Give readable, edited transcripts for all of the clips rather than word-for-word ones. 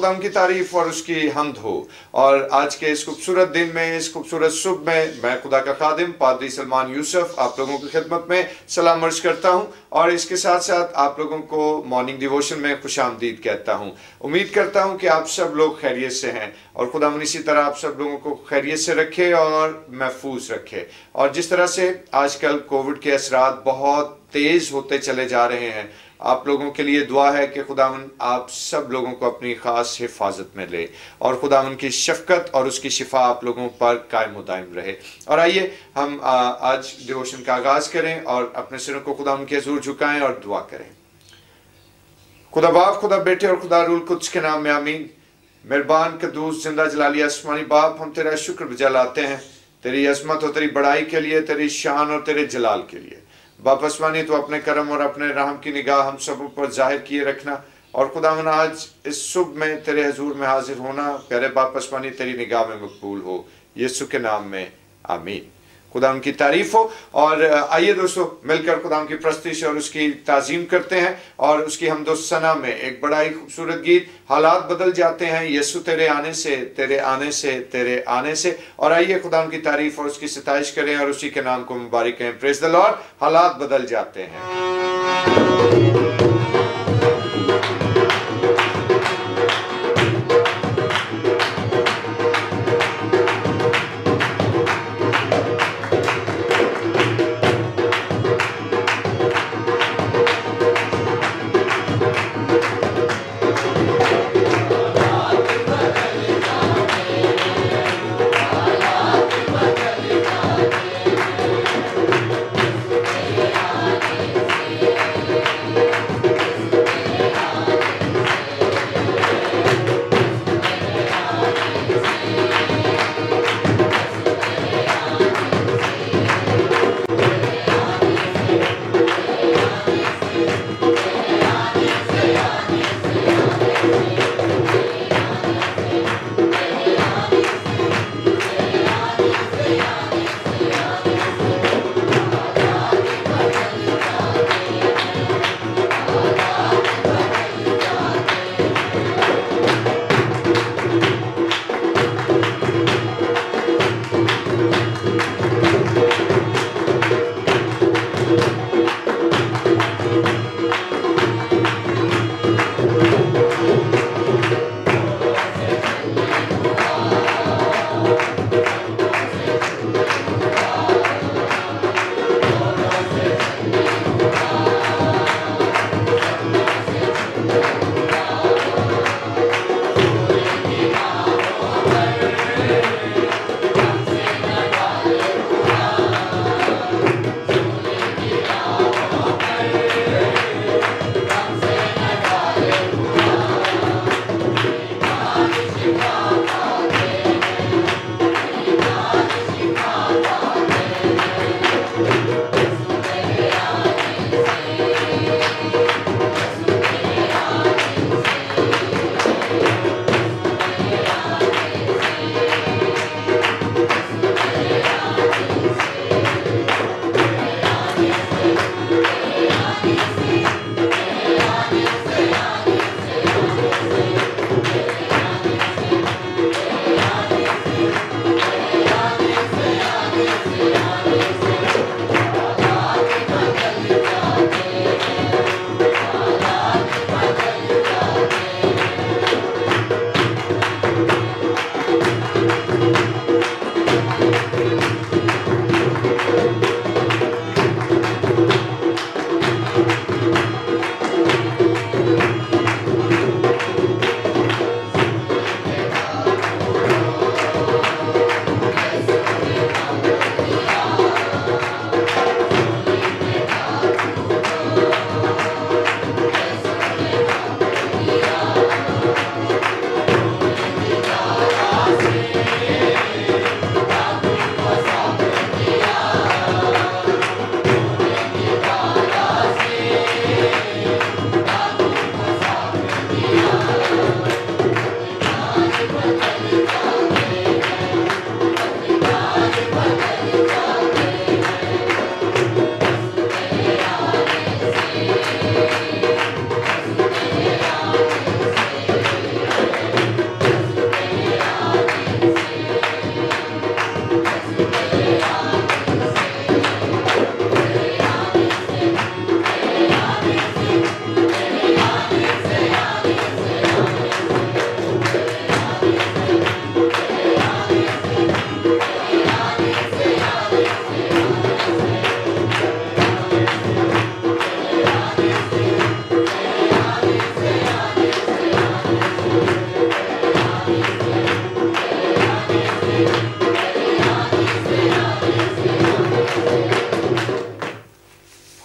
खुदा की तारीफ और उसकी हम्द हो। और आज के इस खूबसूरत दिन में, इस खूबसूरत सुबह में मैं खुदा का खादिम पादरी सलमान यूसुफ आप लोगों की खिदमत में सलाम अर्ज करता हूं और इसके साथ साथ आप लोगों को मॉर्निंग डिवोशन में खुशामदीद कहता हूं। उम्मीद करता हूं कि आप सब लोग खैरियत से हैं और खुदा इसी तरह आप सब लोगों को खैरियत से रखे और महफूज रखे। और जिस तरह से आजकल कोविड के असरात बहुत तेज होते चले जा रहे हैं, आप लोगों के लिए दुआ है कि खुदावन आप सब लोगों को अपनी खास हिफाजत में ले और खुदावन की शफकत और उसकी शिफा आप लोगों पर कायम व दायम रहे। और आइए हम आज डिवोशन का आगाज करें और अपने सिरों को खुदावन के हुजूर झुकाएं और दुआ करें। खुदा बाप, खुदा बेटे और खुदा रूल कुद्स के नाम में आमीन। मेहरबान कदूस जिंदा जलाली आसमानी बाप, हम तेरा शुक्र बजा लाते हैं तेरी अजमत और तेरी बड़ाई के लिए, तेरी शान और तेरे जलाल के लिए। बाप आसमानी, तो अपने करम और अपने रहम की निगाह हम सब ऊपर जाहिर किए रखना और खुदावन आज इस सुबह में तेरे हजूर में हाजिर होना प्यारे बाप आसमानी तेरी निगाह में मकबूल हो, यीशु के नाम में आमीन। खुदा उनकी तारीफ हो। और आइए दोस्तों मिलकर खुदा की प्रस्तिश और उसकी ताजीम करते हैं और उसकी हमदो सना में एक बड़ा ही खूबसूरत गीत, हालात बदल जाते हैं यीशु तेरे आने से, तेरे आने से, तेरे आने से। और आइए खुदा की तारीफ और उसकी सताइश करें और उसी के नाम को मुबारक करें। Praise the Lord. हालात बदल जाते हैं।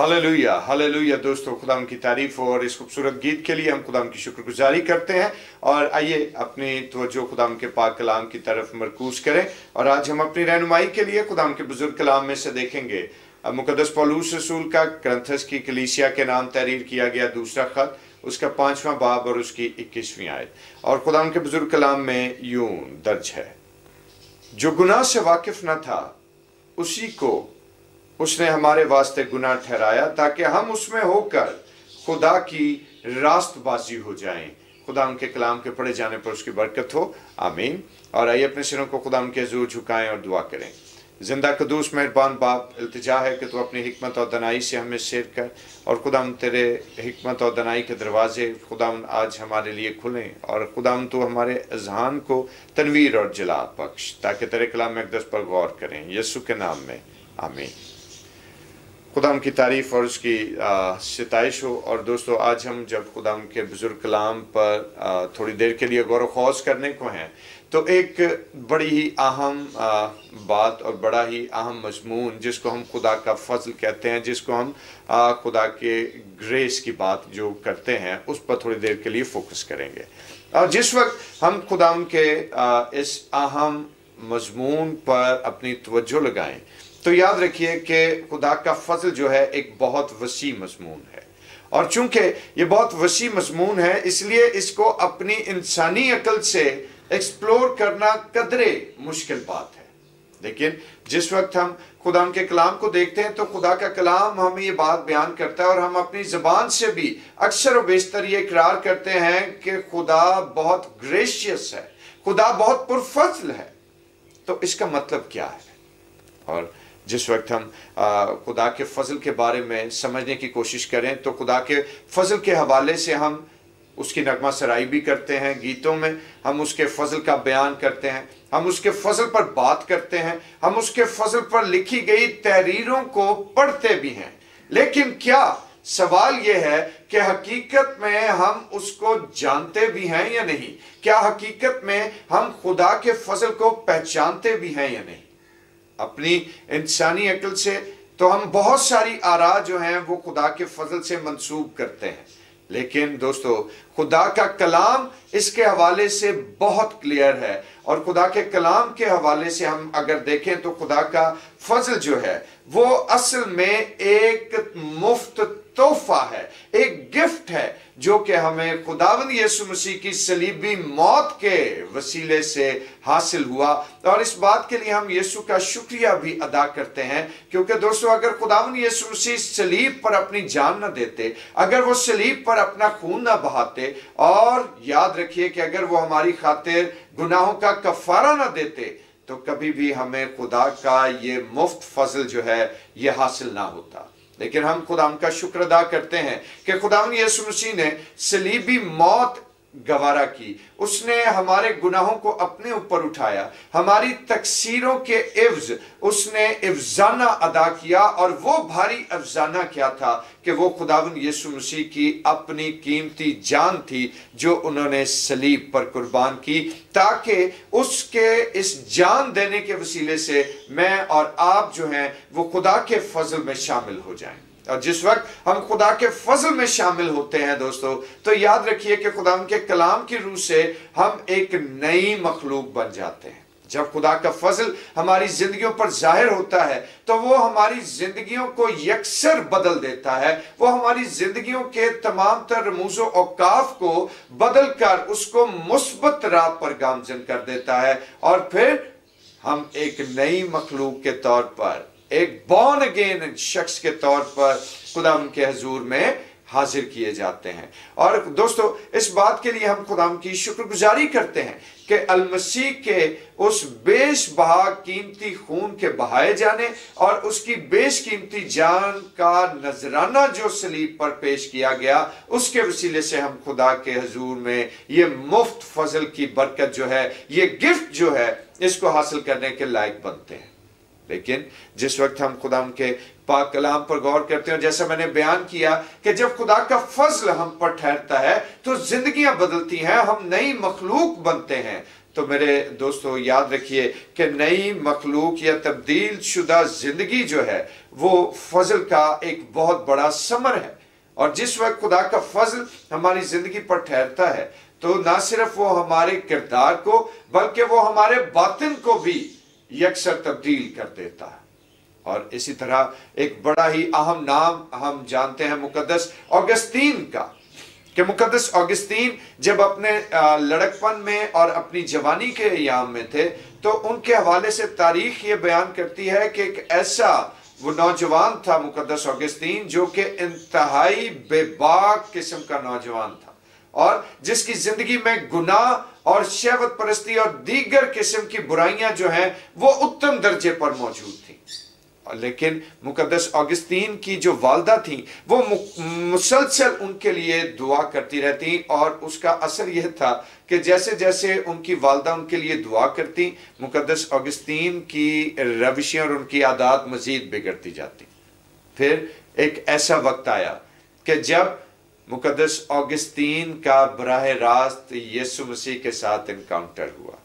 Hallelujah, hallelujah. दोस्तों, खुदाम की तारीफ हो और इस खूबसूरत गीत के लिए हम खुदाम की शुक्रगुजारी करते हैं। और आइए अपनी तवज्जो खुदाम के पाक कलाम की तरफ मरकूज करें। और आज हम अपनी रहनुमाई के लिए खुदाम के बुजुर्ग कलाम में से देखेंगे मुकद्दस पौलुस रसूल का करंथस की कलीसिया के नाम तहरीर किया गया दूसरा खत, उसका 5वां बाब और उसकी 21वीं आयत। और खुदाम के बुजुर्ग कलाम में यूं दर्ज है, जो गुनाह से वाकिफ न था उसी को उसने हमारे वास्ते गुनाह ठहराया, ताकि हम उसमें होकर खुदा की रास्तबाजी हो जाएं। खुदा उनके कलाम के पढ़े जाने पर उसकी बरकत हो, आमीन। और आइए अपने सिरों को खुदा के हुजूर झुकाएं और दुआ करें। जिंदा कदूस मेहरबान बाप, इल्तिजा है कि तू अपनी हिकमत और दनाई से हमें शेर कर, और खुदा तेरे हिकमत और दनाई के दरवाजे खुदा आज हमारे लिए खुलें, और खुदा तू हमारे अजहान को तनवीर और जला बख्श, ताकि तेरे कलाम अक़दस पर गौर करें, यीशु के नाम में, आमीन। खुदाम की तारीफ और उसकी सिताइश हो। और दोस्तों, आज हम जब खुदाम के बुजुर्ग कलाम पर थोड़ी देर के लिए गौर खौज करने को हैं, तो एक बड़ी ही अहम बात और बड़ा ही अहम मजमून, जिसको हम खुदा का फजल कहते हैं, जिसको हम खुदा के ग्रेस की बात जो करते हैं, उस पर थोड़ी देर के लिए फोकस करेंगे। और जिस वक्त हम खुदाम के इस अहम मजमून पर अपनी तवज्जो लगाएं, तो याद रखिए कि खुदा का फजल जो है एक बहुत वसी मजमून है। और चूंकि ये बहुत वसी मजमून है, इसलिए इसको अपनी इंसानी अकल से एक्सप्लोर करना कदरे मुश्किल बात है। लेकिन जिस वक्त हम खुदा के कलाम को देखते हैं, तो खुदा का कलाम हमें ये बात बयान करता है, और हम अपनी ज़बान से भी अक्सर और बेशतर ये इकरार करते हैं कि खुदा बहुत ग्रेशियस है, खुदा बहुत पुरफजल है। तो इसका मतलब क्या है? और जिस वक्त हम खुदा के फजल के बारे में समझने की कोशिश करें, तो खुदा के फजल के हवाले से हम उसकी नगमा सराई भी करते हैं, गीतों में हम उसके फजल का बयान करते हैं, हम उसके फजल पर बात करते हैं, हम उसके फजल पर लिखी गई तहरीरों को पढ़ते भी हैं। लेकिन क्या सवाल यह है कि हकीकत में हम उसको जानते भी हैं या नहीं? क्या हकीकत में हम खुदा के फजल को पहचानते भी हैं या नहीं? अपनी इंसानी अकल से तो हम बहुत सारी आरा जो हैं वो खुदा के फजल से मंसूब करते हैं, लेकिन दोस्तों, खुदा का कलाम इसके हवाले से बहुत क्लियर है। और खुदा के कलाम के हवाले से हम अगर देखें, तो खुदा का फजल जो है वो असल में एक मुफ्त तोहफा है, एक गिफ्ट है, जो कि हमें खुदावंद यीशु मसीह की सलीबी मौत के वसीले से हासिल हुआ। और इस बात के लिए हम यीशु का शुक्रिया भी अदा करते हैं, क्योंकि दोस्तों, अगर खुदावंद यीशु मसीह सलीब पर अपनी जान न देते, अगर वो सलीब पर अपना खून न बहाते, और याद रखिए कि अगर वो हमारी खातिर गुनाहों का कफारा न देते, तो कभी भी हमें खुदा का ये मुफ्त फजल जो है ये हासिल ना होता। लेकिन हम खुदा का शुक्र अदा करते हैं कि खुदावंद यीशु मसीह ने सलीबी मौत गवारा की, उसने हमारे गुनाहों को अपने ऊपर उठाया, हमारी तकसीरों के इव्ज उसने इफ्जाना अदा किया। और वो भारी अफजाना क्या था कि वो खुदावंद यीशु मसीह की अपनी कीमती जान थी, जो उन्होंने सलीब पर कुर्बान की, ताकि उसके इस जान देने के वसीले से मैं और आप जो हैं वो खुदा के फजल में शामिल हो जाएं। और जिस वक्त हम खुदा के फजल में शामिल होते हैं दोस्तों, तो याद रखिए कि खुदा के कलाम की रूह से हम एक नई मखलूक बन जाते हैं। जब खुदा का फजल हमारी जिंदगियों पर जाहिर होता है, तो वो हमारी जिंदगियों को यकसर बदल देता है, वो हमारी जिंदगियों के तमाम तर रमूज़ो औकाफ को बदल कर उसको मुस्बत राह पर गामजन कर देता है। और फिर हम एक नई मखलूक के तौर पर, एक बॉर्न अगेन शख्स के तौर पर खुदा के हजूर में हाजिर किए जाते हैं। और दोस्तों, इस बात के लिए हम खुदा की शुक्रगुजारी करते हैं कि अलमसीह के उस बेशबहा कीमती खून के बहाए जाने और उसकी बेशकीमती जान का नजराना जो सलीब पर पेश किया गया, उसके वसीले से हम खुदा के हजूर में ये मुफ्त फजल की बरकत जो है, ये गिफ्ट जो है, इसको हासिल करने के लायक बनते हैं। लेकिन जिस वक्त हम खुदा के पाक कलाम पर गौर करते हैं, जैसा मैंने बयान किया कि जब खुदा का फजल हम पर ठहरता है, तो जिंदगियां बदलती हैं, हम नई मखलूक बनते हैं। तो मेरे दोस्तों याद रखिए कि नई मखलूक या तब्दील शुदा जिंदगी जो है वो फजल का एक बहुत बड़ा समर है। और जिस वक्त खुदा का फजल हमारी जिंदगी पर ठहरता है तो ना सिर्फ वो हमारे किरदार को बल्कि वो हमारे बातिन को भी यकसर तब्दील कर देता है। और इसी तरह एक बड़ा ही अहम नाम हम जानते हैं मुकद्दस ऑगस्टीन का, कि मुकद्दस ऑगस्टीन जब अपने लड़कपन में और अपनी जवानी के अयाम में थे तो उनके हवाले से तारीख ये बयान करती है कि एक ऐसा वो नौजवान था मुकद्दस ऑगस्टीन जो कि इंतहाई बेबाक किस्म का नौजवान था और जिसकी जिंदगी में गुनाह और शहवत परस्ती और दीगर किस्म की बुराइयां जो हैं वो उत्तम दर्जे पर मौजूद थी। लेकिन मुकद्दस ऑगस्टीन की जो वालदा थी वो मुसलसल उनके लिए दुआ करती रहती और उसका असर यह था कि जैसे जैसे उनकी वालदा उनके लिए दुआ करती मुकद्दस ऑगस्टीन की रविशें और उनकी आदत मजीद बिगड़ती जाती। फिर एक ऐसा वक्त आया कि जब मुकद्दस ऑगस्टीन का बराह रास्त यीशु मसीह के साथ इनकाउंटर हुआ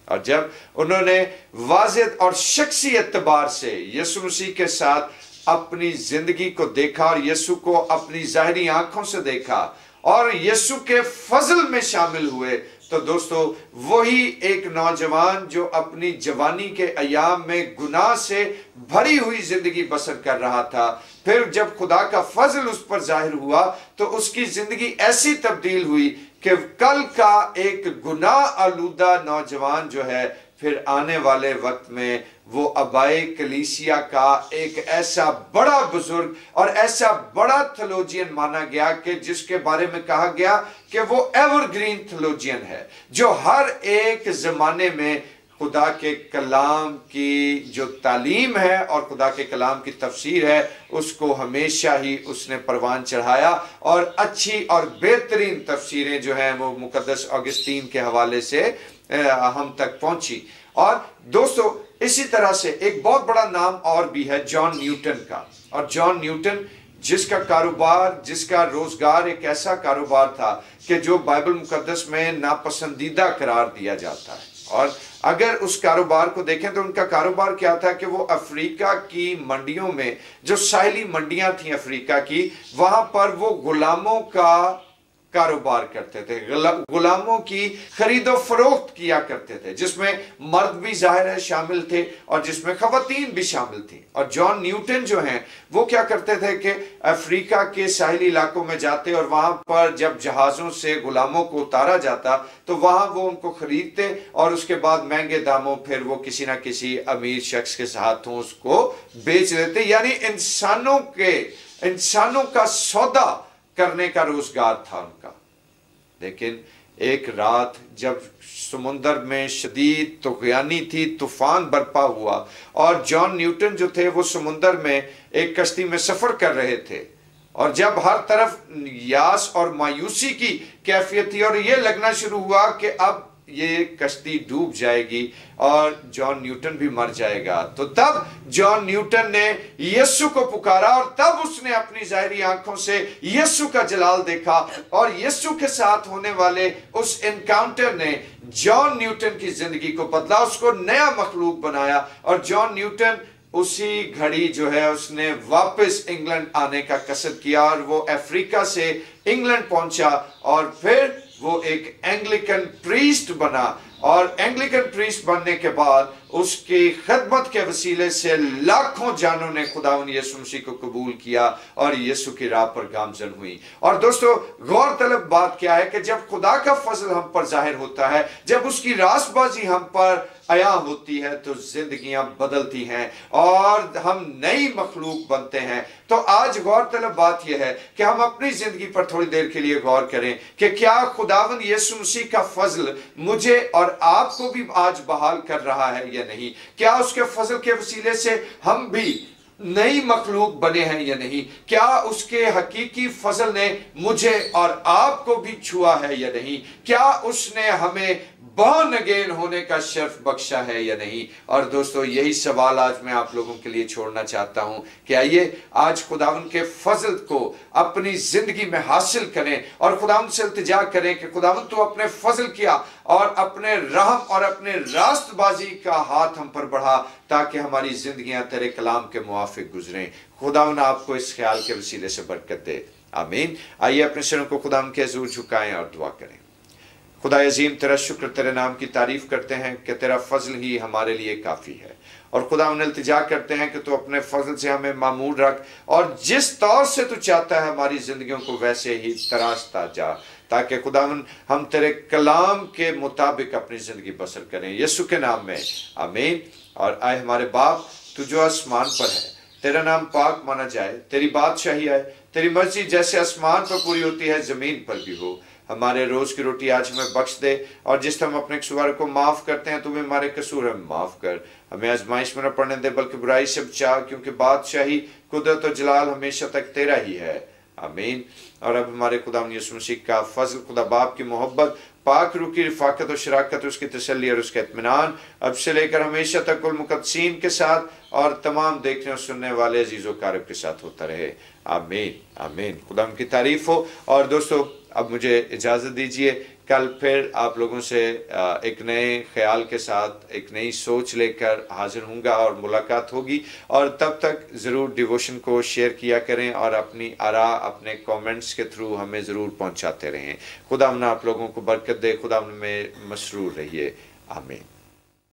और जब उन्होंने वाज़ेह और शख्सी एतबार से यीशु मसीह के साथ अपनी जिंदगी को देखा और यीशु को अपनी ज़ाहिरी आंखों से देखा और यीशु के फजल में शामिल हुए तो दोस्तों वही एक नौजवान जो अपनी जवानी के अयाम में गुनाह से भरी हुई जिंदगी बसर कर रहा था, फिर जब खुदा का फजल उस पर जाहिर हुआ तो उसकी जिंदगी ऐसी तब्दील हुई कि कल का एक गुनाह आलूदा नौजवान जो है फिर आने वाले वक्त में वो अबाए कलीसिया का एक ऐसा बड़ा बुजुर्ग और ऐसा बड़ा थोलोजियन माना गया कि जिसके बारे में कहा गया कि वो एवरग्रीन थोलोजियन है, जो हर एक जमाने में खुदा के कलाम की जो तालीम है और खुदा के कलाम की तफसीर है उसको हमेशा ही उसने परवान चढ़ाया और अच्छी और बेहतरीन तफसीरें जो हैं वो मुकद्दस ऑगस्टीन के हवाले से हम तक पहुंची। और दोस्तों इसी तरह से एक बहुत बड़ा नाम और भी है जॉन न्यूटन का। और जॉन न्यूटन जिसका कारोबार, जिसका रोजगार एक ऐसा कारोबार था कि जो बाइबल मुकद्दस में नापसंदीदा करार दिया जाता है। और अगर उस कारोबार को देखें तो उनका कारोबार क्या था कि वो अफ्रीका की मंडियों में, जो साहिली मंडियां थी अफ्रीका की, वहां पर वो गुलामों का कारोबार करते थे, गुलामों की खरीदो फरोख्त किया करते थे, जिसमें मर्द भी जाहिर है शामिल थे और जिसमें खवातीन भी शामिल थी। और जॉन न्यूटन जो हैं वो क्या करते थे कि अफ्रीका के साहिली इलाकों में जाते और वहां पर जब जहाजों से गुलामों को उतारा जाता तो वहां वो उनको खरीदते और उसके बाद महंगे दामों फिर वो किसी ना किसी अमीर शख्स के हाथों उसको बेच देते। यानी इंसानों का सौदा करने का रोजगार था उनका। लेकिन एक रात जब समुंदर में शदीद तुग़यानी थी, तूफान बरपा हुआ और जॉन न्यूटन जो थे वो समुंदर में एक कश्ती में सफर कर रहे थे और जब हर तरफ यास और मायूसी की कैफियत थी और ये लगना शुरू हुआ कि अब ये कश्ती डूब जाएगी और जॉन न्यूटन भी मर जाएगा, तो तब जॉन न्यूटन ने यीशु को पुकारा और तब उसने अपनी ज़ाहिरी आंखों से यीशु का जलाल देखा और यीशु के साथ होने वाले उस एनकाउंटर ने जॉन न्यूटन की जिंदगी को बदला, उसको नया मखलूक बनाया। और जॉन न्यूटन उसी घड़ी जो है उसने वापस इंग्लैंड आने का कसद किया और वो अफ्रीका से इंग्लैंड पहुंचा और फिर वो एक एंग्लिकन प्रीस्ट बना और एंग्लिकन प्रीस्ट बनने के बाद उसकी खिदमत के वसीले से लाखों जानों ने खुदावंद यीशु मसीह को कबूल किया और यीशु की राह पर गामजन हुई। और दोस्तों गौर तलब बात क्या है कि जब खुदा का फजल हम पर जाहिर होता है, जब उसकी रासबाजी हम पर आया होती है तो जिंदगियां बदलती हैं और हम नई मखलूक बनते हैं। तो आज गौर तलब बात यह है कि हम अपनी जिंदगी पर थोड़ी देर के लिए गौर करें कि क्या खुदावंद यीशु मसीह का फजल मुझे और आपको भी आज बहाल कर रहा है या नहीं? क्या उसके फजल के वसीले से हम भी नई मखलूक बने हैं या नहीं? क्या उसके हकीकी फजल ने मुझे और आपको भी छुआ है या नहीं? क्या उसने हमें बॉर्न अगेन होने का शर्फ बख्शा है या नहीं। और दोस्तों यही सवाल आज मैं आप लोगों के लिए छोड़ना चाहता हूं कि आइए आज खुदावन के फजल को अपनी जिंदगी में हासिल करें और खुदावन से इल्तिजा करें कि खुदावन तू अपने फजल किया और अपने रहम और अपने रास्तबाजी का हाथ हम पर बढ़ा ताकि हमारी जिंदगियां तेरे कलाम के मुआफिक गुजरें। खुदावन आपको इस ख्याल के वसीले से बरकत दे, आमीन। आइए अपने सिरों को खुदावन के हुजूर झुकाएं और दुआ करें। खुदा अजीम तेरा शुक्र, तेरे नाम की तारीफ करते हैं कि तेरा फजल ही हमारे लिए काफ़ी है। और खुदा उन्हें इल्तिजा करते हैं कि तू अपने फजल से हमें मामूल रख और जिस तौर से तू चाहता है हमारी ज़िंदगियों को वैसे ही तराशता जा, ताकि खुदावन हम तेरे कलाम के मुताबिक अपनी ज़िंदगी बसर करें, यीशु के नाम में, आमीन। और आए हमारे बाप, तू जो आसमान पर है, तेरा नाम पाक माना जाए, तेरी बादशाही आए, तेरी मर्जी जैसे आसमान पर पूरी होती है ज़मीन पर भी हो। हमारे रोज़ की रोटी आज हमें बख्श दे और जिस हम अपने कसूर को माफ़ करते हैं, तुम्हें हमारे कसूर हमें माफ़ कर। हमें आजमाइश में न पड़ने दे बल्कि बुराई से बचा, क्योंकि बादशाही, कुदरत और जलाल हमेशा तक तेरा ही है, आमीन। और अब हमारे खुदा यीशु मसीह का फजल, खुदा बाप की मोहब्बत, पाक रूह की रफ़ाकत और शराकत, उसकी तसल्ली और उसका इत्मीनान अब से लेकर हमेशा तक कुल मुक़द्दसीन के साथ और तमाम देखने और सुनने वाले अजीज़ कारब के साथ होता रहे, आमीन आमीन। खुदा की तारीफ हो। और दोस्तों अब मुझे इजाज़त दीजिए, कल फिर आप लोगों से एक नए ख्याल के साथ एक नई सोच लेकर हाजिर होऊंगा और मुलाकात होगी। और तब तक ज़रूर डिवोशन को शेयर किया करें और अपनी आरा अपने कमेंट्स के थ्रू हमें ज़रूर पहुंचाते रहें। खुदा आप लोगों को बरकत दे, खुदा में मसरूर रहिए, आमीन।